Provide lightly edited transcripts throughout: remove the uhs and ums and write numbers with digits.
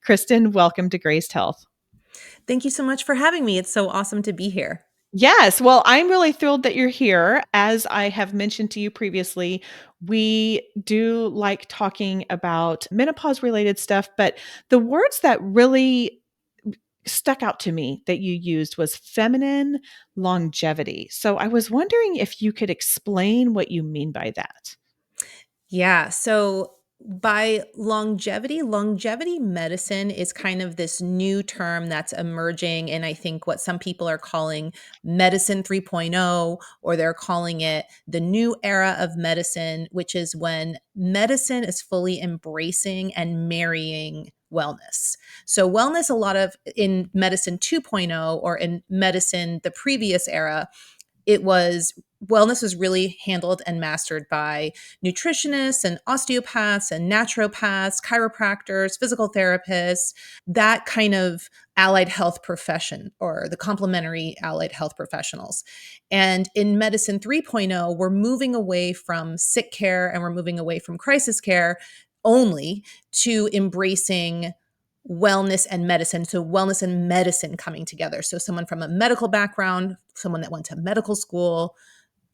Kristin, welcome to Graced Health. Thank you so much for having me. It's so awesome to be here. Yes, well, I'm really thrilled that you're here. As I have mentioned to you previously, we do like talking about menopause related stuff, but the words that really stuck out to me that you used was feminine longevity. So I was wondering if you could explain what you mean by that. Yeah. So by longevity medicine is kind of this new term that's emerging. And I think what some people are calling medicine 3.0, or they're calling it the new era of medicine, which is when medicine is fully embracing and marrying wellness. So wellness, a lot of in medicine 2.0 or in medicine, the previous era, it was wellness was really handled and mastered by nutritionists and osteopaths and naturopaths, chiropractors, physical therapists, that kind of allied health profession or the complementary allied health professionals. And in medicine 3.0, we're moving away from sick care and we're moving away from crisis care only to embracing wellness and medicine. So, wellness and medicine coming together. So, someone from a medical background, someone that went to medical school,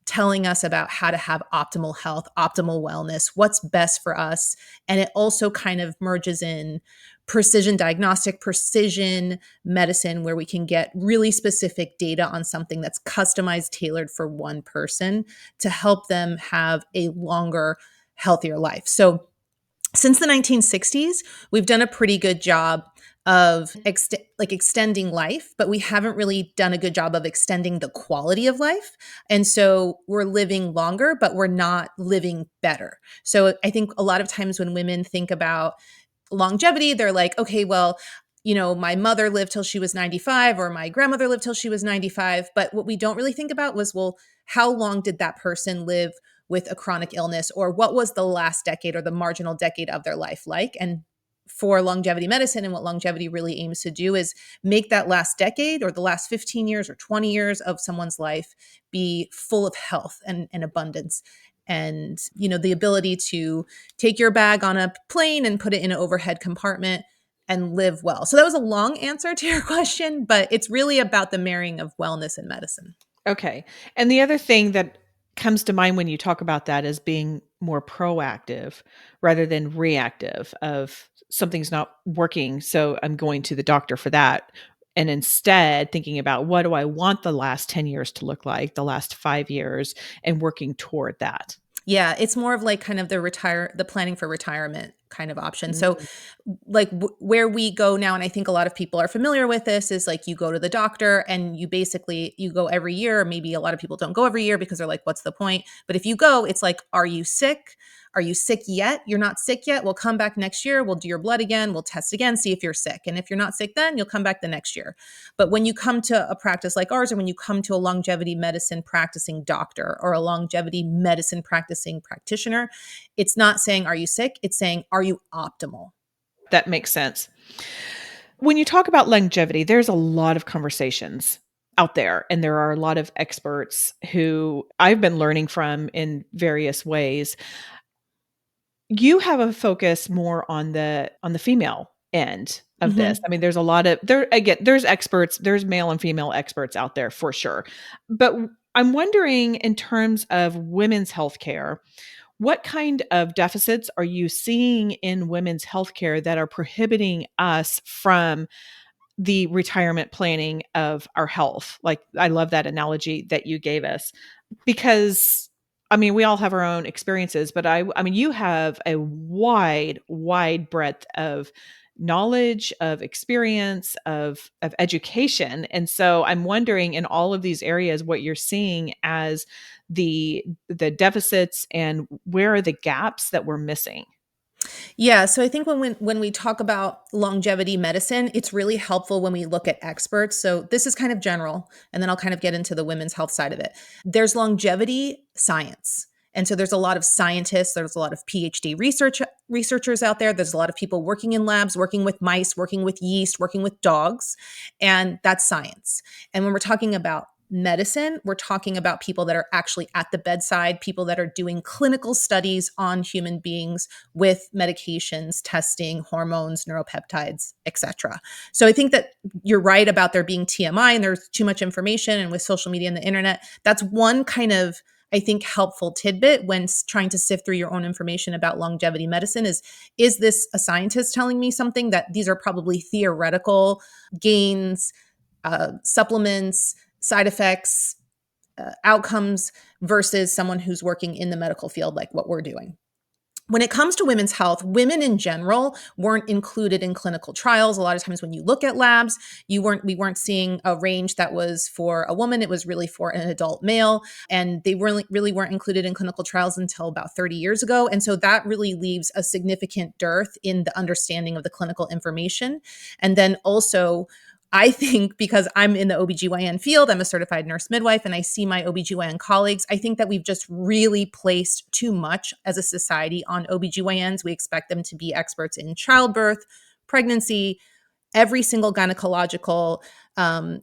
telling us about how to have optimal health, optimal wellness, what's best for us. And it also kind of merges in precision diagnostic, precision medicine, where we can get really specific data on something that's customized, tailored for one person to help them have a longer, healthier life. So, since the 1960s, we've done a pretty good job of extending life, but we haven't really done a good job of extending the quality of life. And so we're living longer, but we're not living better. So I think a lot of times when women think about longevity, they're like, okay, well, my mother lived till she was 95 or my grandmother lived till she was 95. But what we don't really think about was, well, how long did that person live with a chronic illness, or what was the last decade or the marginal decade of their life like? And for longevity medicine, and what longevity really aims to do is make that last decade or the last 15 years or 20 years of someone's life be full of health and abundance. And, the ability to take your bag on a plane and put it in an overhead compartment and live well. So that was a long answer to your question, but it's really about the marrying of wellness and medicine. Okay. And the other thing that comes to mind when you talk about that is being more proactive rather than reactive of something's not working, so I'm going to the doctor for that. And instead thinking about what do I want the last 10 years to look like, the last 5 years, and working toward that. Yeah, it's more of like kind of the planning for retirement kind of option. So Mm. like where we go now, and I think a lot of people are familiar with this, is like you go to the doctor and you go every year. Or maybe a lot of people don't go every year because they're like, what's the point? But if you go, it's like, are you sick? Are you sick yet? You're not sick yet? We'll come back next year. We'll do your blood again. We'll test again, see if you're sick. And if you're not sick, then you'll come back the next year. But when you come to a practice like ours, or when you come to a longevity medicine practicing doctor or a longevity medicine practicing practitioner, it's not saying, are you sick? It's saying, are you optimal? That makes sense. When you talk about longevity, there's a lot of conversations out there, and there are a lot of experts who I've been learning from in various ways. You have a focus more on the female end of this. Mhm. I mean, there's a lot of there again, there's experts, there's male and female experts out there for sure. But I'm wondering, in terms of women's healthcare, what kind of deficits are you seeing in women's healthcare that are prohibiting us from the retirement planning of our health? Like, I love that analogy that you gave us, because I mean, we all have our own experiences, but I mean, you have a wide breadth of knowledge, of experience, of education. And so I'm wondering, in all of these areas, what you're seeing as the deficits, and where are the gaps that we're missing? Yeah, so I think when we talk about longevity medicine, it's really helpful when we look at experts. So this is kind of general, and then I'll kind of get into the women's health side of it. There's longevity science. And so there's a lot of scientists, there's a lot of PhD researchers out there. There's a lot of people working in labs, working with mice, working with yeast, working with dogs, and that's science. And when we're talking about medicine, we're talking about people that are actually at the bedside, people that are doing clinical studies on human beings with medications, testing, hormones, neuropeptides, etc. So I think that you're right about there being TMI and there's too much information, and with social media and the internet, that's one kind of, I think, helpful tidbit when trying to sift through your own information about longevity medicine is this a scientist telling me something, that these are probably theoretical gains, supplements, side effects, outcomes, versus someone who's working in the medical field like what we're doing. When it comes to women's health, women in general weren't included in clinical trials. A lot of times when you look at labs, we weren't seeing a range that was for a woman. It was really for an adult male. And they really weren't included in clinical trials until about 30 years ago. And so that really leaves a significant dearth in the understanding of the clinical information. And then also, I think, because I'm in the OBGYN field, I'm a certified nurse midwife, and I see my OBGYN colleagues, I think that we've just really placed too much as a society on OBGYNs. We expect them to be experts in childbirth, pregnancy, every single gynecological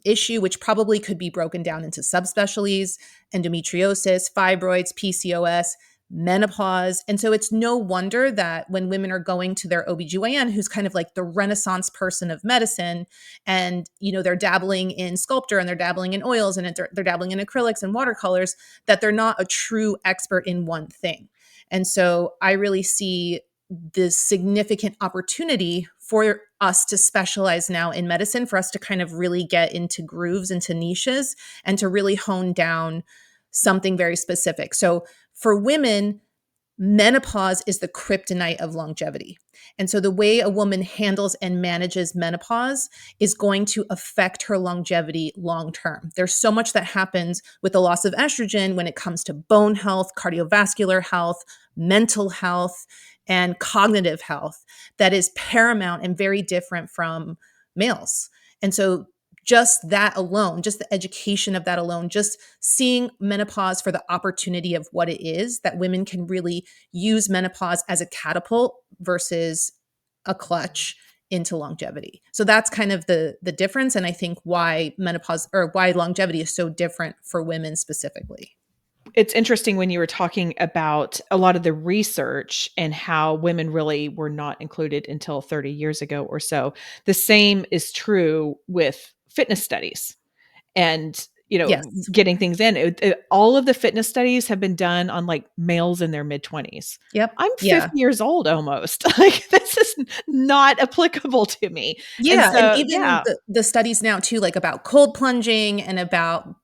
issue, which probably could be broken down into subspecialties: endometriosis, fibroids, PCOS, menopause. And so it's no wonder that when women are going to their OBGYN, who's kind of like the renaissance person of medicine, and they're dabbling in sculpture and they're dabbling in oils and they're dabbling in acrylics and watercolors, that they're not a true expert in one thing. And so I really see this significant opportunity for us to specialize now in medicine, for us to kind of really get into grooves, into niches, and to really hone down something very specific. So for women, menopause is the kryptonite of longevity. And so the way a woman handles and manages menopause is going to affect her longevity long term. There's so much that happens with the loss of estrogen when it comes to bone health, cardiovascular health, mental health, and cognitive health that is paramount and very different from males. And so just that alone, just the education of that alone, just seeing menopause for the opportunity of what it is, that women can really use menopause as a catapult versus a clutch into longevity. So that's kind of the difference, and I think why menopause, or why longevity, is so different for women specifically. It's interesting when you were talking about a lot of the research and how women really were not included until 30 years ago or so. The same is true with fitness studies and, Yes. getting things in. All of the fitness studies have been done on like males in their mid 20s. Yep. I'm Yeah. 50 years old almost. Like this is not applicable to me. And Yeah, and so, even yeah. the studies now too, like about cold plunging and about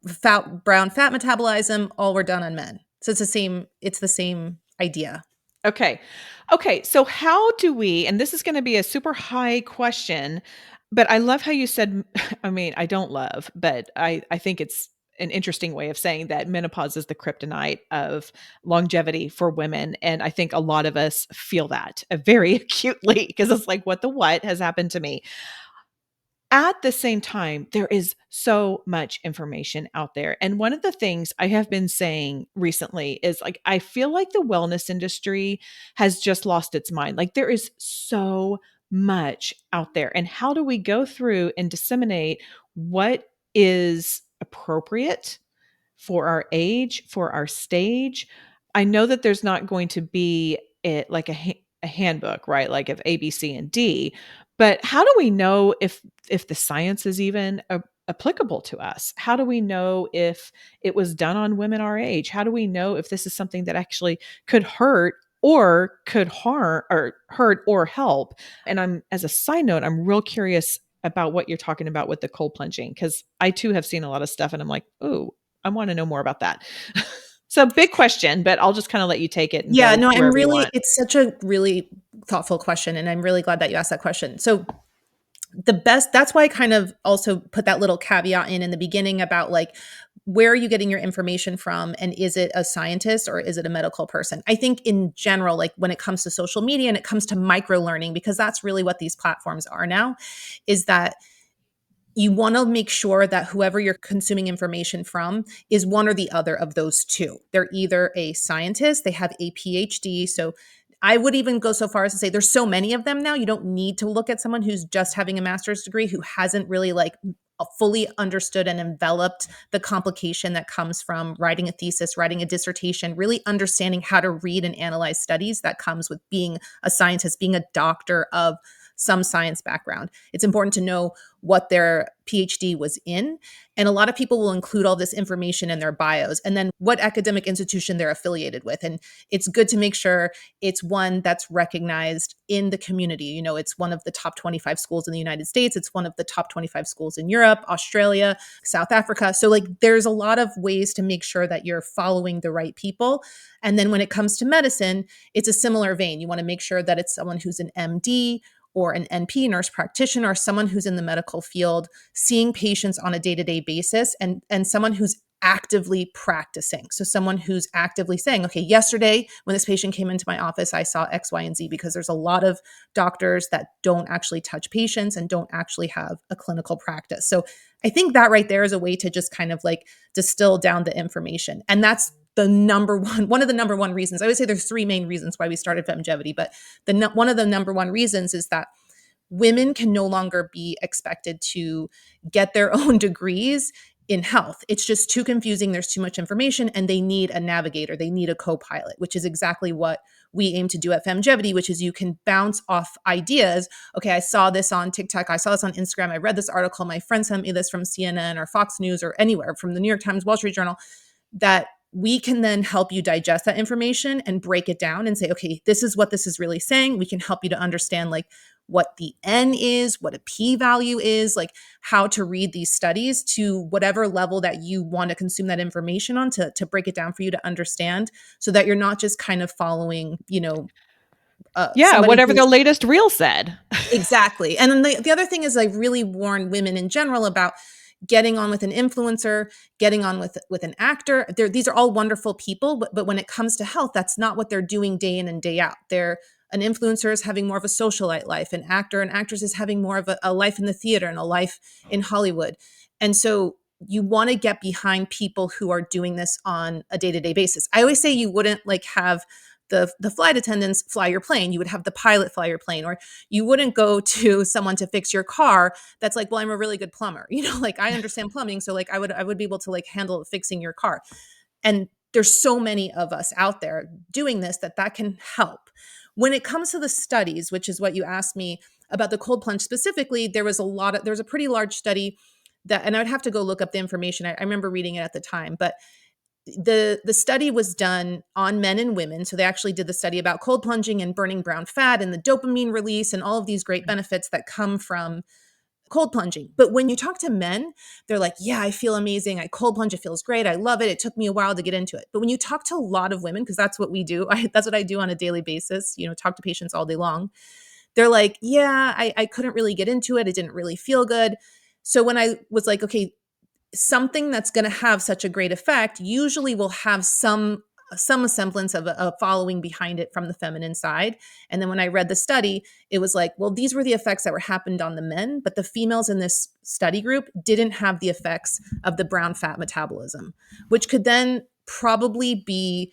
brown fat metabolism, all were done on men. So it's the same idea. Okay. Okay. So, how do we, and this is going to be a super high question, but I love how you said, I mean, I don't love, but I think it's an interesting way of saying that menopause is the kryptonite of longevity for women. And I think a lot of us feel that very acutely because it's like, what the what has happened to me? At the same time, there is so much information out there. And one of the things I have been saying recently is like, I feel like the wellness industry has just lost its mind. Like, there is so much out there. And how do we go through and disseminate what is appropriate for our age, for our stage? I know that there's not going to be like a handbook, right? Like of A, B, C, and D. But how do we know if the science is even applicable to us? How do we know if it was done on women our age? How do we know if this is something that actually could hurt or could harm or hurt or help? And I'm, as a side note, I'm real curious about what you're talking about with the cold plunging, because I too have seen a lot of stuff and I'm like, ooh, I want to know more about that. So big question, but I'll just kind of let you take it and Yeah, go no, wherever you want. it's such a really thoughtful question, and I'm really glad that you asked that question. So that's why I kind of also put that little caveat in the beginning about like, where are you getting your information from, and is it a scientist or is it a medical person? I think in general, like when it comes to social media and it comes to micro learning, because that's really what these platforms are now, is that you want to make sure that whoever you're consuming information from is one or the other of those two. They're either a scientist, they have a PhD, so I would even go so far as to say there's so many of them now, you don't need to look at someone who's just having a master's degree who hasn't really like fully understood and enveloped the complication that comes from writing a thesis, writing a dissertation, really understanding how to read and analyze studies. That comes with being a scientist, being a doctor of some science background. It's important to know what their PhD was in. And a lot of people will include all this information in their bios and then what academic institution they're affiliated with. And it's good to make sure it's one that's recognized in the community. You know, it's one of the top 25 schools in the United States. It's one of the top 25 schools in Europe, Australia, South Africa. So, like, there's a lot of ways to make sure that you're following the right people. And then when it comes to medicine, it's a similar vein. You want to make sure that it's someone who's an MD or an NP, nurse practitioner, someone who's in the medical field, seeing patients on a day-to-day basis, and someone who's actively practicing. So someone who's actively saying, okay, yesterday when this patient came into my office, I saw X, Y, and Z, because there's a lot of doctors that don't actually touch patients and don't actually have a clinical practice. So I think that right there is a way to just kind of like distill down the information. And that's the one of the number one reasons. I would say there's three main reasons why we started FemGevity, but one of the number one reasons is that women can no longer be expected to get their own degrees in health. It's just too confusing. There's too much information, and they need a navigator. They need a co-pilot, which is exactly what we aim to do at FemGevity, which is you can bounce off ideas. Okay, I saw this on TikTok. I saw this on Instagram. I read this article. My friend sent me this from CNN or Fox News or anywhere, from the New York Times, Wall Street Journal, that we can then help you digest that information and break it down and say, okay, this is what this is really saying. We can help you to understand like what the N is, what a P value is, like how to read these studies to whatever level that you want to consume that information on, to break it down for you to understand, so that you're not just kind of following, Yeah, somebody whatever the who's latest reel said. exactly. And then the other thing is I really warn women in general about getting on with an influencer, getting on with an actor. These are all wonderful people, but when it comes to health, that's not what they're doing day in and day out. An influencer is having more of a socialite life. An actor and actress is having more of a life in the theater and a life in Hollywood. And so you want to get behind people who are doing this on a day-to-day basis. I always say you wouldn't like have the flight attendants fly your plane. You would have the pilot fly your plane, or you wouldn't go to someone to fix your car that's like, well, I'm a really good plumber. Like I understand plumbing, so like I would be able to like handle fixing your car. And there's so many of us out there doing this that can help. When it comes to the studies, which is what you asked me about the cold plunge specifically, there was a pretty large study that, and I would have to go look up the information. I remember reading it at the time, but the study was done on men and women. So they actually did the study about cold plunging and burning brown fat and the dopamine release and all of these great benefits that come from cold plunging. But when you talk to men, they're like, yeah, I feel amazing. I cold plunge. It feels great. I love it. It took me a while to get into it. But when you talk to a lot of women, because that's what we do, that's what I do on a daily basis, talk to patients all day long. They're like, yeah, I couldn't really get into it. It didn't really feel good. So when I was like, okay, something that's going to have such a great effect usually will have some semblance of a following behind it from the feminine side. And then when I read the study, it was like, well, these were the effects that were happened on the men, but the females in this study group didn't have the effects of the brown fat metabolism, which could then probably be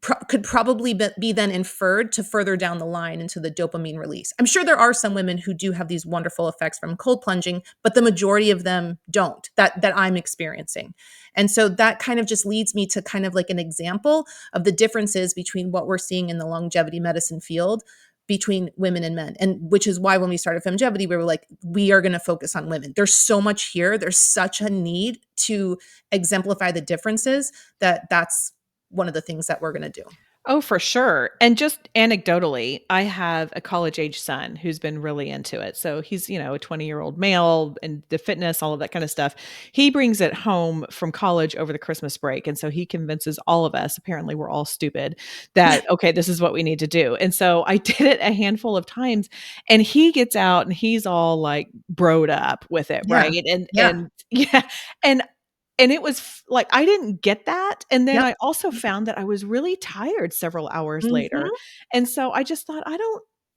then inferred to further down the line into the dopamine release. I'm sure there are some women who do have these wonderful effects from cold plunging, but the majority of them don't, that I'm experiencing. And so that kind of just leads me to kind of like an example of the differences between what we're seeing in the longevity medicine field between women and men. And which is why when we started FemGevity, we were like, we are going to focus on women. There's so much here. There's such a need to exemplify the differences that's one of the things that we're going to do. Oh, for sure. And just anecdotally, I have a college age son who's been really into it. So he's, a 20-year-old male and the fitness, all of that kind of stuff. He brings it home from college over the Christmas break. And so he convinces all of us, apparently we're all stupid, that, okay, this is what we need to do. And so I did it a handful of times and he gets out and he's all like broed up with it. Yeah. Right. And, Yeah. and yeah. And it was like, I didn't get that. And then Yep. I also found that I was really tired several hours later. Mhm. And so I just thought,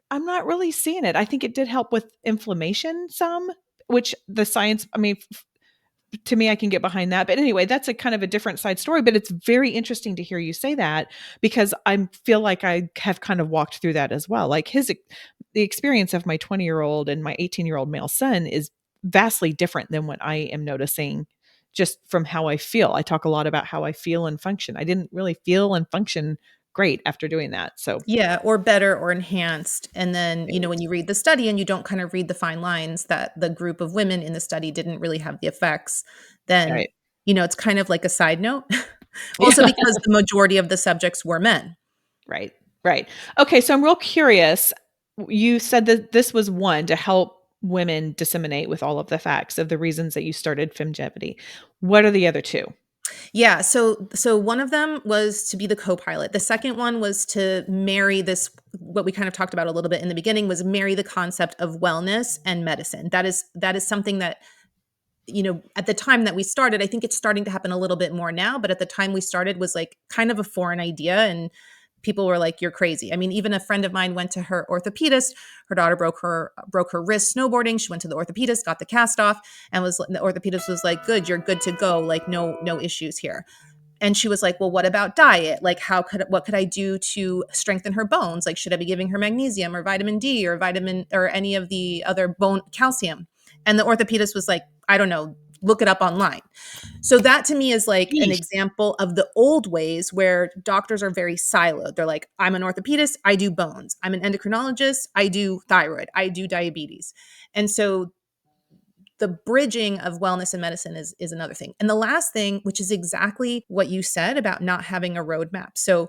I'm not really seeing it. I think it did help with inflammation some, which the science, I mean, to me, I can get behind that. But anyway, that's a kind of a different side story, but it's very interesting to hear you say that because I feel like I have kind of walked through that as well. Like the experience of my 20-year-old and my 18-year-old male son is vastly different than what I am noticing just from how I feel. I talk a lot about how I feel and function. I didn't really feel and function great after doing that. So, Yeah, or better or enhanced. And then, when right. you read the study and you don't kind of read the fine lines that the group of women in the study didn't really have the effects, then, Right. it's kind of like a side note. Also Yeah. because the majority of the subjects were men. Right. Right. Okay. So I'm real curious. You said that this was one to help women disseminate with all of the facts of the reasons that you started FemGevity. What are the other two? Yeah, so one of them was to be the co-pilot. The second one was to marry this, what we kind of talked about a little bit in the beginning, was marry the concept of wellness and medicine. That is something that, at the time that we started, I think it's starting to happen a little bit more now, but at the time we started was like kind of a foreign idea, and people were like, "You're crazy." I mean, even a friend of mine went to her orthopedist. Her daughter broke her wrist snowboarding. She went to the orthopedist, got the cast off, and the orthopedist was like, "Good, you're good to go. Like no issues here." And she was like, "Well, what about diet? Like what could I do to strengthen her bones? Like should I be giving her magnesium or vitamin D or vitamin or any of the other bone calcium?" And the orthopedist was like, "I don't know, look it up online." So that to me is like an Yeesh. example of the old ways where doctors are very siloed. They're like, "I'm an orthopedist, I do bones. I'm an endocrinologist, I do thyroid, I do diabetes." And so the bridging of wellness and medicine is another thing. And the last thing, which is exactly what you said about not having a roadmap. So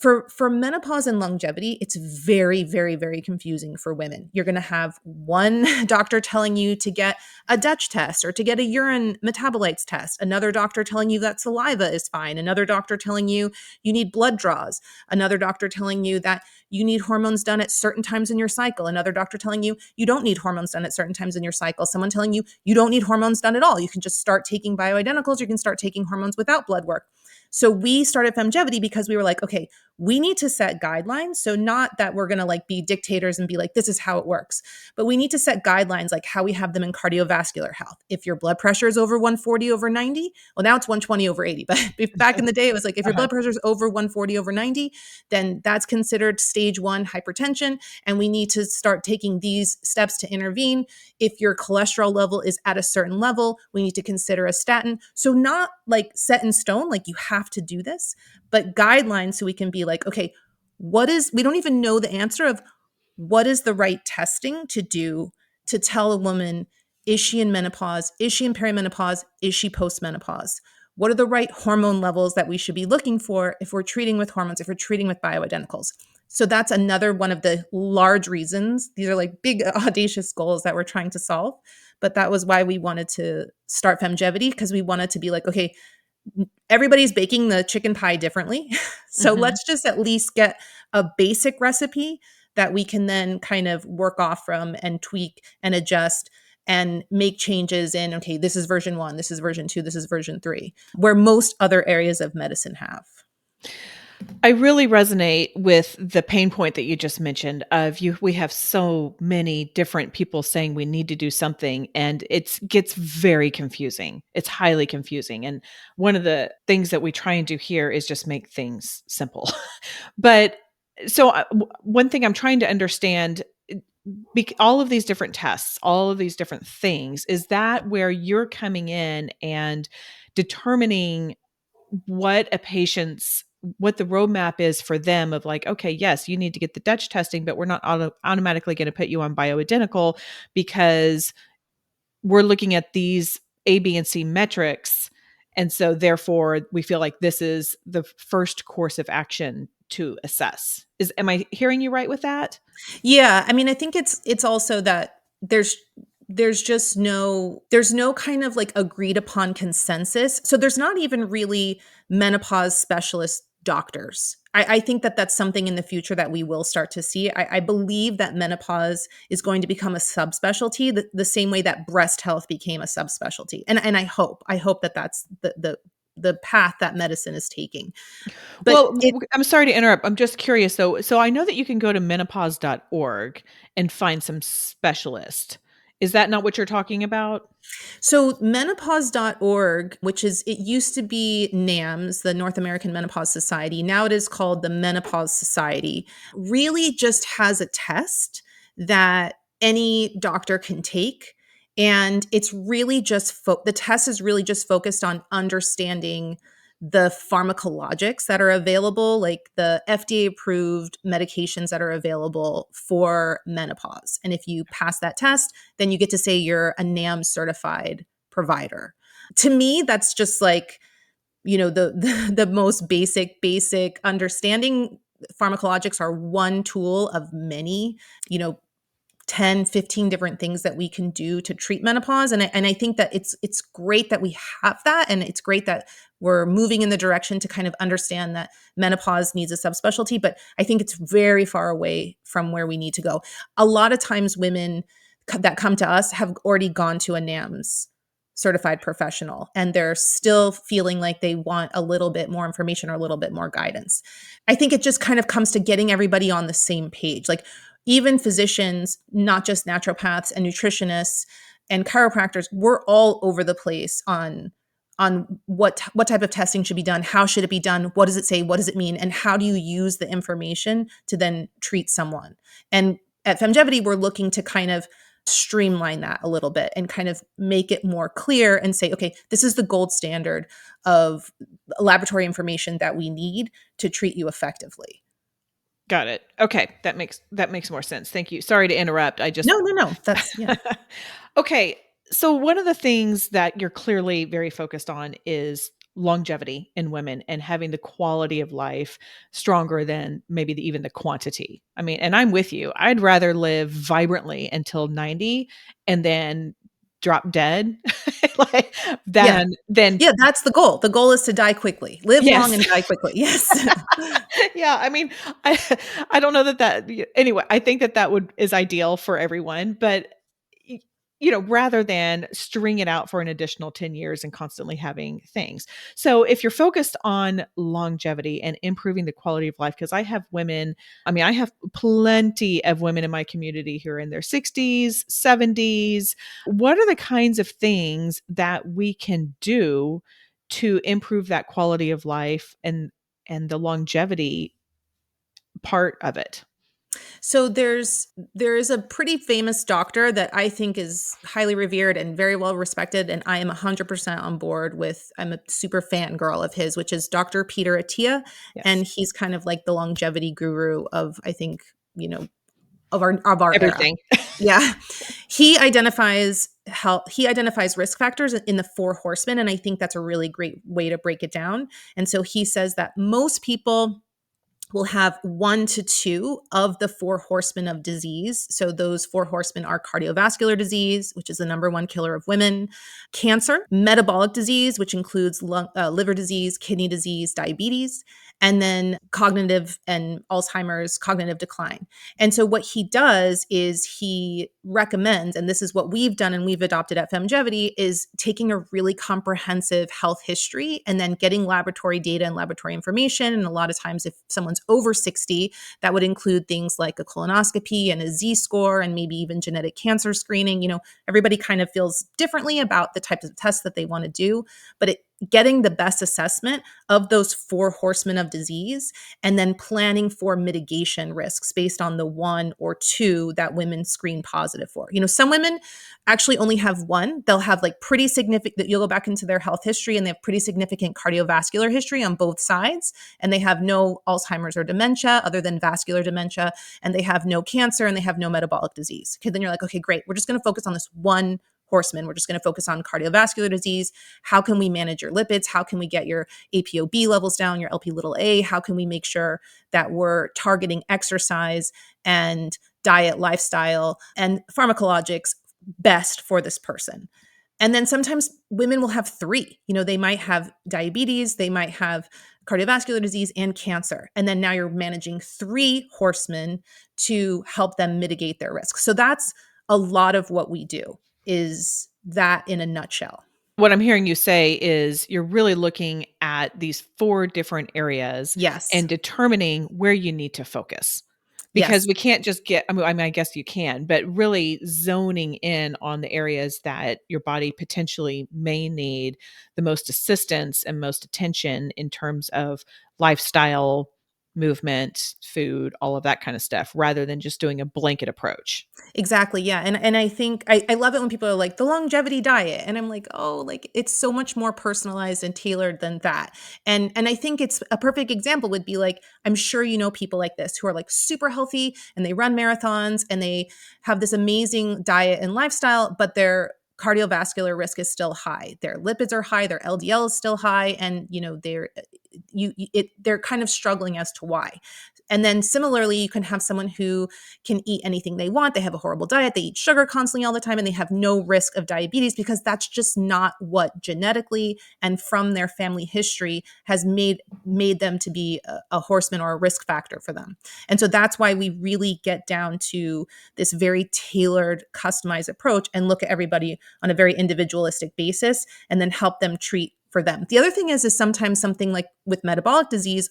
for menopause and longevity, it's very, very, very confusing for women. You're going to have one doctor telling you to get a Dutch test or to get a urine metabolites test, another doctor telling you that saliva is fine, another doctor telling you you need blood draws, another doctor telling you that you need hormones done at certain times in your cycle, another doctor telling you you don't need hormones done at certain times in your cycle, someone telling you you don't need hormones done at all. You can just start taking bioidenticals, you can start taking hormones without blood work. So we started FemGevity because we were like, okay, we need to set guidelines. So not that we're going to like be dictators and be like, this is how it works, but we need to set guidelines like how we have them in cardiovascular health. If your blood pressure is over 140 over 90, well, now it's 120 over 80. But back in the day, it was like, if your Uh-huh. blood pressure is over 140 over 90, then that's considered stage 1 hypertension. And we need to start taking these steps to intervene. If your cholesterol level is at a certain level, we need to consider a statin. So not like set in stone, like you have to do this, but guidelines so we can be like, okay, we don't even know the answer of what is the right testing to do to tell a woman, is she in menopause? Is she in perimenopause? Is she postmenopause? What are the right hormone levels that we should be looking for if we're treating with hormones, if we're treating with bioidenticals? So that's another one of the large reasons. These are like big, audacious goals that we're trying to solve. But that was why we wanted to start FemGevity, because we wanted to be like, okay, everybody's baking the chicken pie differently. So Mhm. let's just at least get a basic recipe that we can then kind of work off from and tweak and adjust and make changes in, okay, this is version 1, this is version 2, this is version 3, where most other areas of medicine have. I really resonate with the pain point that you just mentioned of we have so many different people saying we need to do something and it gets very confusing. It's highly confusing. And one of the things that we try and do here is just make things simple. But so one thing I'm trying to understand all of these different tests, all of these different things, is that where you're coming in and determining what the roadmap is for them of like, okay, yes, you need to get the Dutch testing, but we're not automatically going to put you on bioidentical because we're looking at these A, B, and C metrics. And so therefore we feel like this is the first course of action to assess. Am I hearing you right with that? Yeah, I mean, I think it's also that there's no kind of like agreed upon consensus. So there's not even really menopause specialist doctors. I think that that's something in the future that we will start to see. I believe that menopause is going to become a subspecialty, the same way that breast health became a subspecialty. And I hope that that's the path that medicine is taking. But Well, I'm sorry to interrupt. I'm just curious though. So I know that you can go to menopause.org and find some specialists. Is that not what you're talking about? So menopause.org, which is it used to be NAMS, the North American Menopause Society. Now it is called the Menopause Society. Really just has a test that any doctor can take. And it's really just the test is really just focused on understanding the pharmacologics that are available, like the FDA approved medications that are available for menopause. And if you pass that test, then you get to say you're a NAM certified provider. To me, that's just like, the most basic understanding. Pharmacologics are one tool of many, you know, 10, 15 different things that we can do to treat menopause. And I think that it's great that we have that. And it's great that we're moving in the direction to kind of understand that menopause needs a subspecialty. But I think it's very far away from where we need to go. A lot of times women that come to us have already gone to a NAMS certified professional and they're still feeling like they want a little bit more information or a little bit more guidance. I think it just kind of comes to getting everybody on the same page. Like even physicians, not just naturopaths and nutritionists and chiropractors, we're all over the place on what type of testing should be done, how should it be done, what does it say, what does it mean, and how do you use the information to then treat someone. And at FemGevity, we're looking to kind of streamline that a little bit and kind of make it more clear and say, okay, this is the gold standard of laboratory information that we need to treat you effectively. Got it. Okay, that makes more sense. Thank you. Sorry to interrupt. I just No, no, no. That's yeah. Okay, so one of the things that you're clearly very focused on is longevity in women and having the quality of life stronger than maybe even the quantity. I mean, and I'm with you. I'd rather live vibrantly until 90 and then drop dead like Yeah. than Yeah, that's the goal. The goal is to die quickly. Live long yes. and die quickly. Yes. Yeah, I mean, I I don't know anyway, I think that that would is ideal for everyone, but y rather than string it out for an additional 10 years and constantly having things. So, if you're focused on longevity and improving the quality of life, because I mean, I have plenty of women in my community who are in their 60s, 70s. What are the kinds of things that we can do to improve that quality of life and the longevity part of it? So there is a pretty famous doctor that I think is highly revered and very well respected, and I am 100% on board with. I'm a super fangirl of his, which is Dr. Peter Attia, and Yes. he's kind of like the longevity guru of I think of our era. Everything. Yeah, he identifies risk factors in the four horsemen, and I think that's a really great way to break it down. And so he says that most people will have one to two of the four horsemen of disease. So those four horsemen are cardiovascular disease, which is the number one killer of women, cancer, metabolic disease, which includes liver disease, kidney disease, diabetes, and then cognitive and Alzheimer's cognitive decline. And so what he does is he recommends, and this is what we've done and we've adopted at FemGevity, is taking a really comprehensive health history and then getting laboratory data and laboratory information. And a lot of times if someone's over 60, that would include things like a colonoscopy and a Z-score and maybe even genetic cancer screening. Everybody kind of feels differently about the types of tests that they want to do, but getting the best assessment of those four horsemen of disease and then planning for mitigation risks based on the one or two that women screen positive for. Some women actually only have one. They'll have like pretty significant, you'll go back into their health history and they have pretty significant cardiovascular history on both sides. And they have no Alzheimer's or dementia other than vascular dementia. And they have no cancer and they have no metabolic disease. Okay, then you're like, okay, great. We're just going to focus on this one horseman. We're just going to focus on cardiovascular disease. How can we manage your lipids? How can we get your ApoB levels down, your LP little a? How can we make sure that we're targeting exercise and diet, lifestyle, and pharmacologics best for this person? And then sometimes women will have three. They might have diabetes, they might have cardiovascular disease and cancer. And then now you're managing three horsemen to help them mitigate their risk. So that's a lot of what we do is that in a nutshell. What I'm hearing you say is you're really looking at these 4 different areas Yes. and determining where you need to focus. because Yes. we can't just get, I mean, I guess you can, but really zoning in on the areas that your body potentially may need the most assistance and most attention in terms of lifestyle, movement, food, all of that kind of stuff, rather than just doing a blanket approach. Exactly, yeah, and I think I love it when people are like, "The longevity diet," and I'm like, "Oh, like, it's so much more personalized and tailored than that." And I think it's a perfect example would be like, I'm sure you know people like this who are, like, super healthy, and they run marathons, and they have this amazing diet and lifestyle, but their cardiovascular risk is still high. Their lipids are high, their LDL is still high, and, you know, they're kind of struggling as to why. And then similarly, you can have someone who can eat anything they want. They have a horrible diet. They eat sugar constantly all the time and they have no risk of diabetes because that's just not what genetically and from their family history has made them to be a horseman or a risk factor for them. And so that's why we really get down to this very tailored, customized approach and look at everybody on a very individualistic basis and then help them treat for them. The other thing is sometimes something like with metabolic disease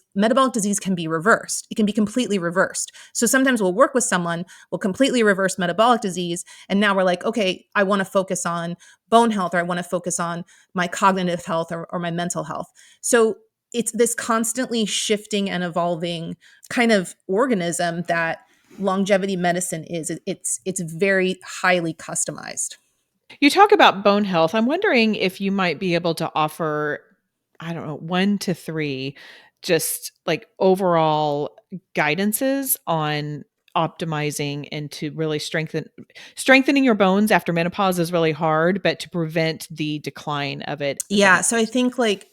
can be reversed. It can be completely reversed. So sometimes we'll work with someone, we'll completely reverse metabolic disease. And now we're like, okay, I want to focus on bone health, or I want to focus on my cognitive health or my mental health. So it's this constantly shifting and evolving kind of organism that longevity medicine is. It's very highly customized. You talk about bone health. I'm wondering if you might be able to offer, I don't know, 1 to 3 just like overall guidances on optimizing and to really strengthening your bones after menopause is really hard, but to prevent the decline of it the Yeah, so I most. think like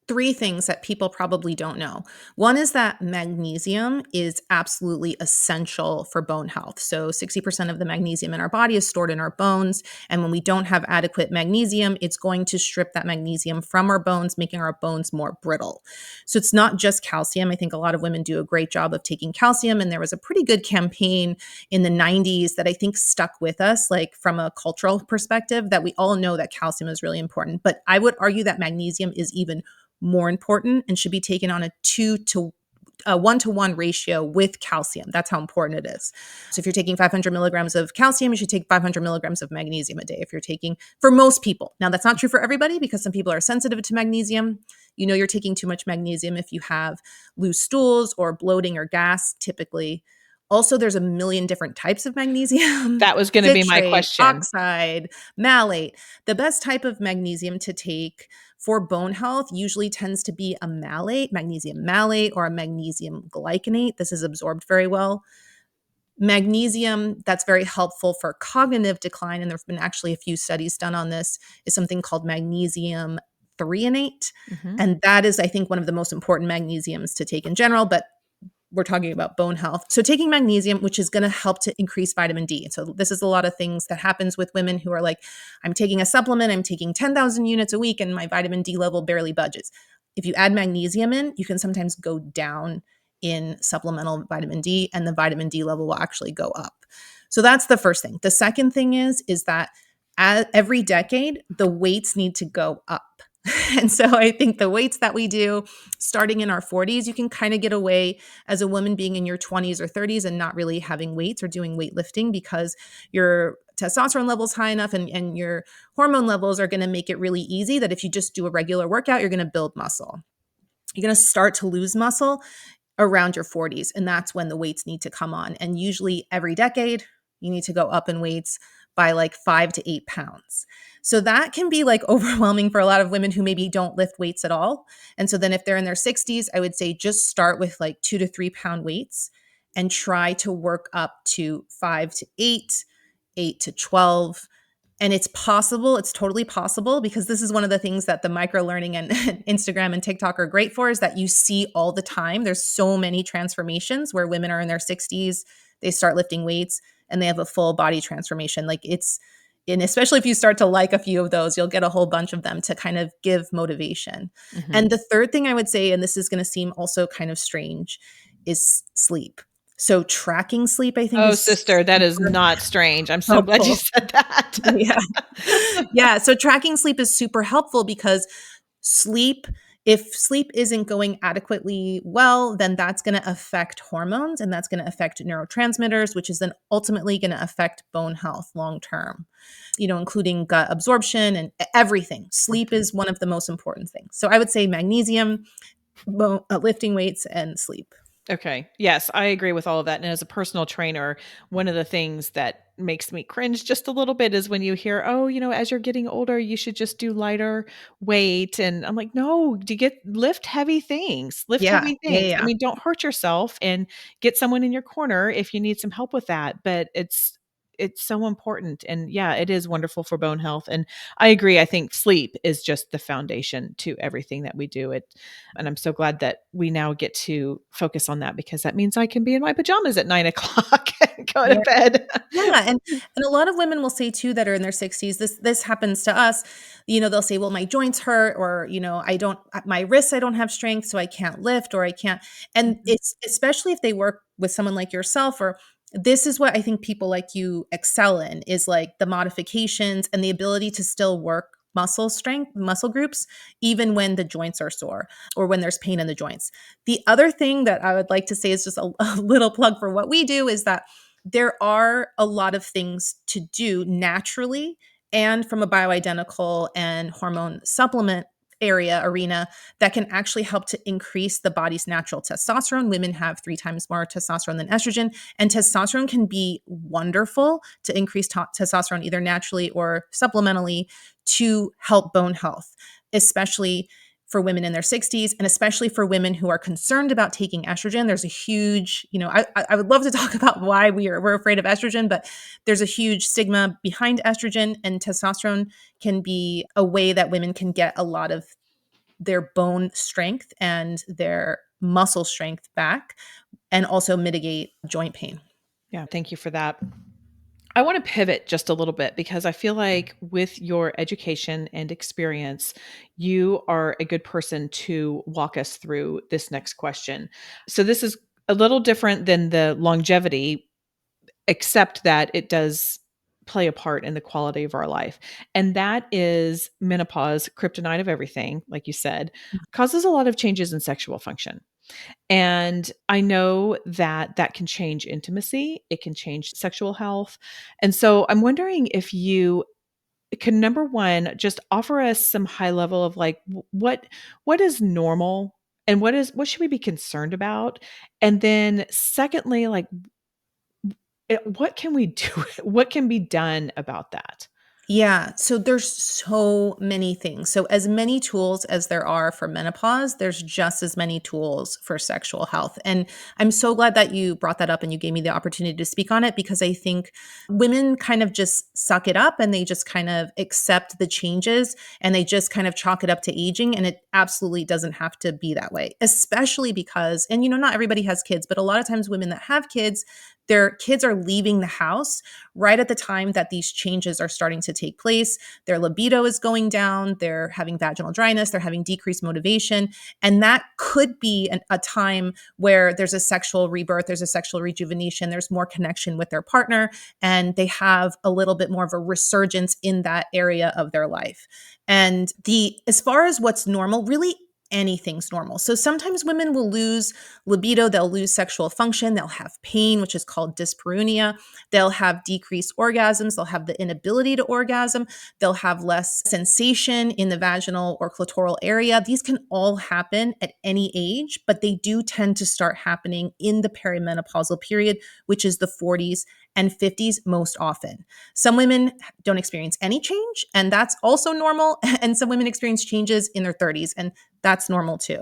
three things that people probably don't know. One is that magnesium is absolutely essential for bone health. So 60% of the magnesium in our body is stored in our bones. And when we don't have adequate magnesium, it's going to strip that magnesium from our bones, making our bones more brittle. So it's not just calcium. I think a lot of women do a great job of taking calcium. And there was a pretty good campaign in the 90s that I think stuck with us, like from a cultural perspective, that we all know that calcium is really important. But I would argue that magnesium is even more important and should be taken on a 1-to-1 ratio with calcium. That's how important it is. So if you're taking 500 milligrams of calcium, you should take 500 milligrams of magnesium a day. If you're taking, for most people, now that's not true for everybody because some people are sensitive to magnesium. You know, you're taking too much magnesium if you have loose stools or bloating or gas, typically. Also, there's a million different types of magnesium: That was gonna be my citrate, question. oxide, malate. The best type of magnesium to take for bone health usually tends to be a malate, magnesium malate, or a magnesium glycinate. This is absorbed very well. Magnesium that's very helpful for cognitive decline, and there have been actually a few studies done on this, is something called magnesium threonate. Mhm. And that is, I think, one of the most important magnesiums to take in general, but we're talking about bone health. So taking magnesium, which is going to help to increase vitamin D. So this is a lot of things that happens with women who are like, I'm taking a supplement, I'm taking 10,000 units a week and my vitamin D level barely budges. If you add magnesium in, you can sometimes go down in supplemental vitamin D and the vitamin D level will actually go up. So that's the first thing. The second thing is that every decade the weights need to go up. And so I think the weights that we do starting in our 40s, you can kind of get away as a woman being in your 20s or 30s and not really having weights or doing weightlifting because your testosterone levels high enough and your hormone levels are going to make it really easy that if you just do a regular workout, you're going to build muscle. You're going to start to lose muscle around your 40s. And that's when the weights need to come on. And usually every decade, you need to go up in weights by like 5 to 8 pounds. So that can be like overwhelming for a lot of women who maybe don't lift weights at all. And so then if they're in their 60s, I would say just start with like 2 to 3 pound weights and try to work up to 5 to 8, 8 to 12. And it's possible, it's totally possible because this is one of the things that the micro learning and Instagram and TikTok are great for is that you see all the time. There's so many transformations where women are in their 60s, they start lifting weights and they have a full body transformation. Like it's, and especially if you start to like a few of those, you'll get a whole bunch of them to kind of give motivation. Mhm. And the third thing I would say, and this is going to seem also kind of strange, is sleep. So tracking sleep, I think, Oh, is sister, that is super not strange. I'm so glad you helpful. said that. Yeah. Yeah, so tracking sleep is super helpful because sleep If sleep isn't going adequately well, then that's going to affect hormones and that's going to affect neurotransmitters, which is then ultimately going to affect bone health long term, including gut absorption and everything. Sleep is one of the most important things. So I would say magnesium, lifting weights, and sleep. Okay. Yes, I agree with all of that. And as a personal trainer, one of the things that makes me cringe just a little bit is when you hear, oh, as you're getting older, you should just do lighter weight. And I'm like, no, lift heavy things, lift Yeah. heavy Yeah. things. I Yeah. mean, don't hurt yourself and get someone in your corner if you need some help with that. But it's so important. And yeah, it is wonderful for bone health. And I agree. I think sleep is just the foundation to everything that we do. And I'm so glad that we now get to focus on that because that means I can be in my pajamas at 9 o'clock and go to Yeah. bed. Yeah, and a lot of women will say too that are in their 60s, this happens to us. They'll say, "Well, my joints hurt," or, "I don't my wrists, I don't have strength, so I can't lift or I can't." And Mhm. it's especially if they work with someone like yourself, or this is what I think people like you excel in, is like the modifications and the ability to still work muscle strength, muscle groups, even when the joints are sore or when there's pain in the joints. The other thing that I would like to say is just a little plug for what we do is that there are a lot of things to do naturally and from a bioidentical and hormone supplement arena that can actually help to increase the body's natural testosterone. Women have 3 times more testosterone than estrogen, and testosterone can be wonderful to increase testosterone either naturally or supplementally to help bone health, especially for women in their 60s, and especially for women who are concerned about taking estrogen. There's a huge, I would love to talk about why we're afraid of estrogen, but there's a huge stigma behind estrogen, and testosterone can be a way that women can get a lot of their bone strength and their muscle strength back, and also mitigate joint pain. Yeah, thank you for that. I want to pivot just a little bit because I feel like with your education and experience, you are a good person to walk us through this next question. So, this is a little different than the longevity, except that it does play a part in the quality of our life. And that is menopause, kryptonite of everything, like you said, causes a lot of changes in sexual function. And I know that that can change intimacy, it can change sexual health. And so I'm wondering if you can, number 1, just offer us some high level of like what is normal and what should we be concerned about? And then secondly, like what can we do? What can be done about that? Yeah, so there's so many things. So as many tools as there are for menopause, there's just as many tools for sexual health. And I'm so glad that you brought that up and you gave me the opportunity to speak on it, because I think women kind of just suck it up and they just kind of accept the changes and they just kind of chalk it up to aging, and it absolutely doesn't have to be that way. Especially because, and not everybody has kids, but a lot of times women that have kids, their kids are leaving the house right at the time that these changes are starting to take place. Their libido is going down, they're having vaginal dryness, they're having decreased motivation. And that could be a time where there's a sexual rebirth, there's a sexual rejuvenation, there's more connection with their partner, and they have a little bit more of a resurgence in that area of their life. And as far as what's normal, really anything's normal. So sometimes women will lose libido, they'll lose sexual function, they'll have pain, which is called dyspareunia. They'll have decreased orgasms. They'll have the inability to orgasm. They'll have less sensation in the vaginal or clitoral area. These can all happen at any age, but they do tend to start happening in the perimenopausal period, which is the 40s and 50s most often. Some women don't experience any change, and that's also normal. And some women experience changes in their 30s, and that's normal too.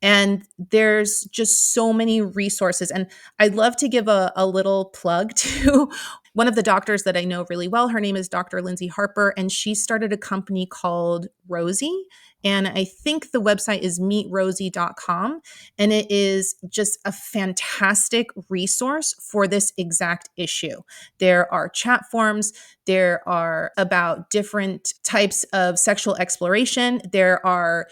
And there's just so many resources. And I'd love to give a little plug to one of the doctors that I know really well. Her name is Dr. Lindsay Harper, and she started a company called Rosie. And I think the website is meetrosie.com. And it is just a fantastic resource for this exact issue. There are chat forums, there are about different types of sexual exploration, there are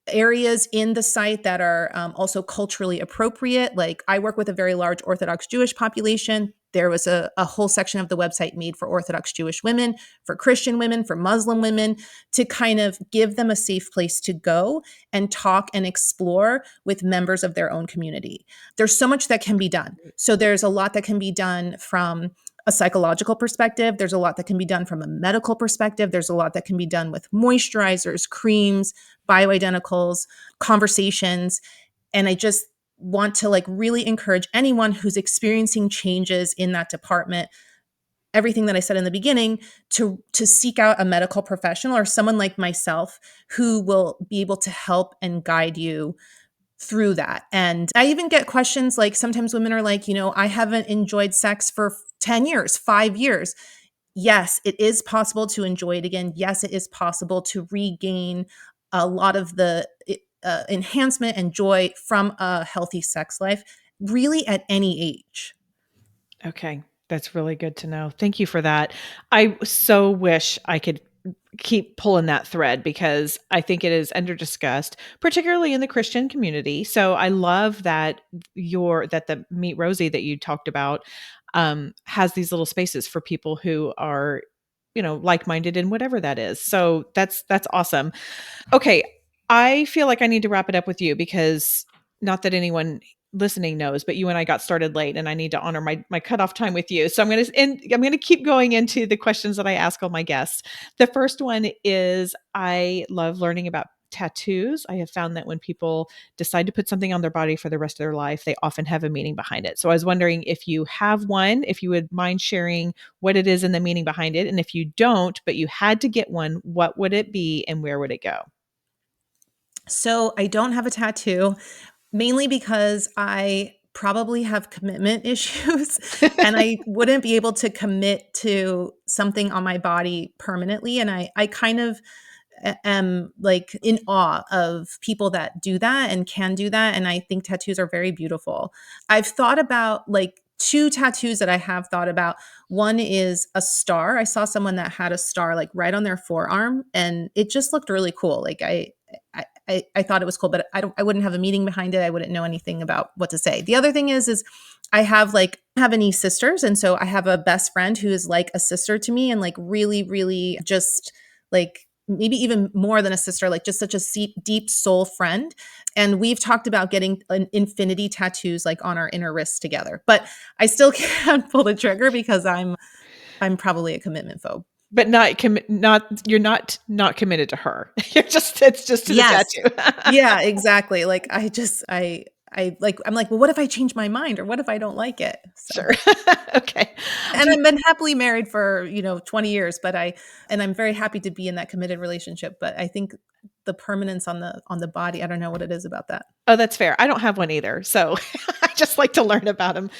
areas in the site that are also culturally appropriate. Like, I work with a very large Orthodox Jewish population. there was a whole section of the website made for Orthodox Jewish women, for Christian women, for Muslim women, to kind of give them a safe place to go and talk and explore with members of their own community. There's so much that can be done. So there's a lot that can be done from a psychological perspective. There's a lot that can be done from a medical perspective. There's a lot that can be done with moisturizers, creams, bioidenticals, conversations. And I just want to like really encourage anyone who's experiencing changes in that department, everything that I said in the beginning, to seek out a medical professional or someone like myself who will be able to help and guide you through that. And I even get questions like, sometimes women are like, I haven't enjoyed sex for 10 years, 5 years. Yes, it is possible to enjoy it again. Yes, it is possible to regain a lot of the enhancement and joy from a healthy sex life, really at any age. Okay, that's really good to know. Thank you for that. I so wish I could keep pulling that thread because I think it is under discussed, particularly in the Christian community. So I love that the Meet Rosie that you talked about has these little spaces for people who are, like-minded in whatever that is. So that's awesome. Okay, I feel like I need to wrap it up with you because not that anyone listening knows, but you and I got started late and I need to honor my cutoff time with you. So I'm going to keep going into the questions that I ask all my guests. The first one is I love learning about tattoos. I have found that when people decide to put something on their body for the rest of their life, they often have a meaning behind it. So I was wondering if you have one, if you would mind sharing what it is and the meaning behind it. And if you don't, but you had to get one, what would it be and where would it go? So I don't have a tattoo, mainly because I probably have commitment issues and I wouldn't be able to commit to something on my body permanently. And I kind of am like in awe of people that do that and can do that. And I think tattoos are very beautiful. I've thought about like two tattoos that I have thought about. One is a star. I saw someone that had a star like right on their forearm and it just looked really cool. Like I thought it was cool, but I wouldn't have a meaning behind it. I wouldn't know anything about what to say. The other thing is I have any sisters. And so I have a best friend who is like a sister to me and like really, really just like maybe even more than a sister, like just such a deep soul friend. And we've talked about getting an infinity tattoos like on our inner wrists together, but I still can't pull the trigger because I'm probably a commitment phobe. But you're not committed to her. It's just to the Yes. tattoo. Yeah, exactly. Like I like I'm like, well, what if I change my mind or what if I don't like it? So, Sure. Okay. and I've been happily married for, 20 years, but I'm very happy to be in that committed relationship, but I think the permanence on the body, I don't know what it is about that. Oh, that's fair. I don't have one either. So I just like to learn about them.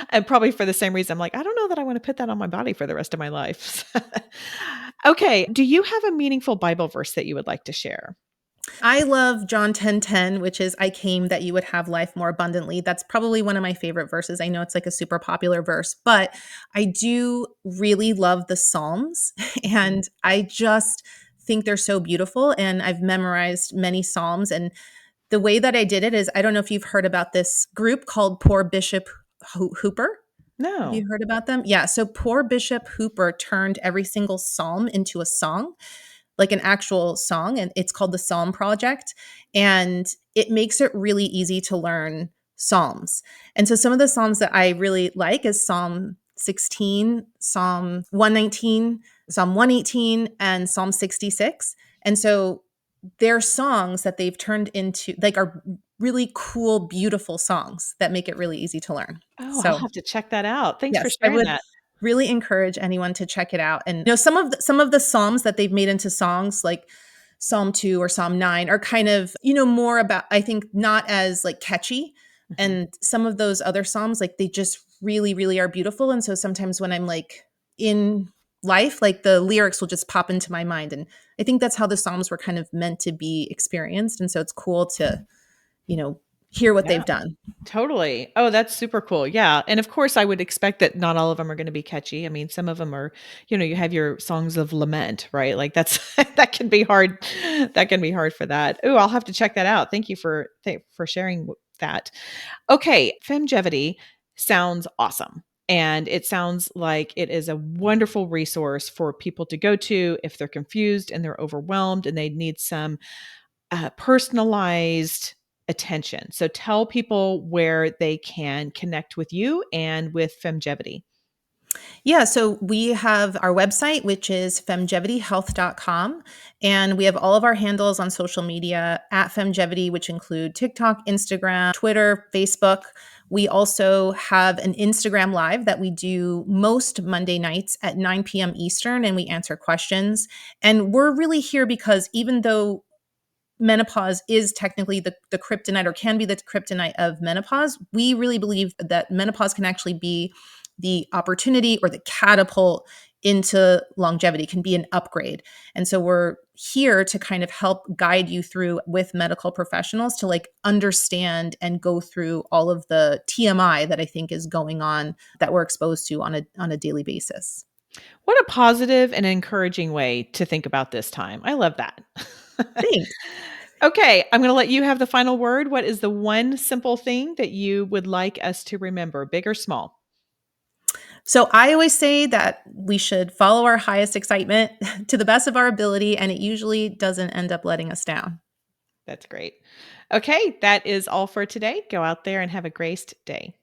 And probably for the same reason, I'm like, I don't know that I want to put that on my body for the rest of my life. Okay. Do you have a meaningful Bible verse that you would like to share? I love John 10:10, which is, I came that you would have life more abundantly. That's probably one of my favorite verses. I know it's like a super popular verse, but I do really love the Psalms and I just think they're so beautiful. And I've memorized many Psalms. And the way that I did it is, I don't know if you've heard about this group called Poor Bishop Hooper. Have No. you heard about them? Yeah. So Poor Bishop Hooper turned every single Psalm into a song, like an actual song, and it's called the Psalm Project, and it makes it really easy to learn psalms. And so some of the psalms that I really like is Psalm 16, Psalm 119, Psalm 118, and Psalm 66. And so they're songs that they've turned into like are really cool, beautiful songs that make it really easy to learn. Oh, I'll So have to check that out. Thanks for yes, I sharing would that. really encourage anyone to check it out. And some of the psalms that they've made into songs, like Psalm 2 or Psalm 9, are kind of, more about, I think, not as like catchy. Mhm. And some of those other psalms, like they just really, really are beautiful. And so sometimes when I'm like in life, like the lyrics will just pop into my mind. And I think that's how the psalms were kind of meant to be experienced. And so it's cool to, you know, hear what Yeah. they've done. Totally. Oh, that's super cool. Yeah. And of course, I would expect that not all of them are going to be catchy. I mean, some of them are, you have your songs of lament, right? Like that's that can be hard. That can be hard for that. Oh, I'll have to check that out. Thank you for sharing that. Okay, FemGevity sounds awesome. And it sounds like it is a wonderful resource for people to go to if they're confused and they're overwhelmed and they need some personalized attention. So tell people where they can connect with you and with FemGevity. Yeah, so we have our website, which is femgevityhealth.com. And we have all of our handles on social media at Femgevity, which include TikTok, Instagram, Twitter, Facebook. We also have an Instagram live that we do most Monday nights at 9 p.m. Eastern, and we answer questions. And we're really here because even though menopause is technically the kryptonite or can be the kryptonite of menopause, we really believe that menopause can actually be the opportunity or the catapult into longevity, can be an upgrade. And so we're here to kind of help guide you through with medical professionals to like understand and go through all of the TMI that I think is going on that we're exposed to on a daily basis. What a positive and encouraging way to think about this time. I love that. Thanks. Okay, I'm going to let you have the final word. What is the one simple thing that you would like us to remember, big or small? So I always say that we should follow our highest excitement to the best of our ability, and it usually doesn't end up letting us down. That's great. Okay, that is all for today. Go out there and have a graced day.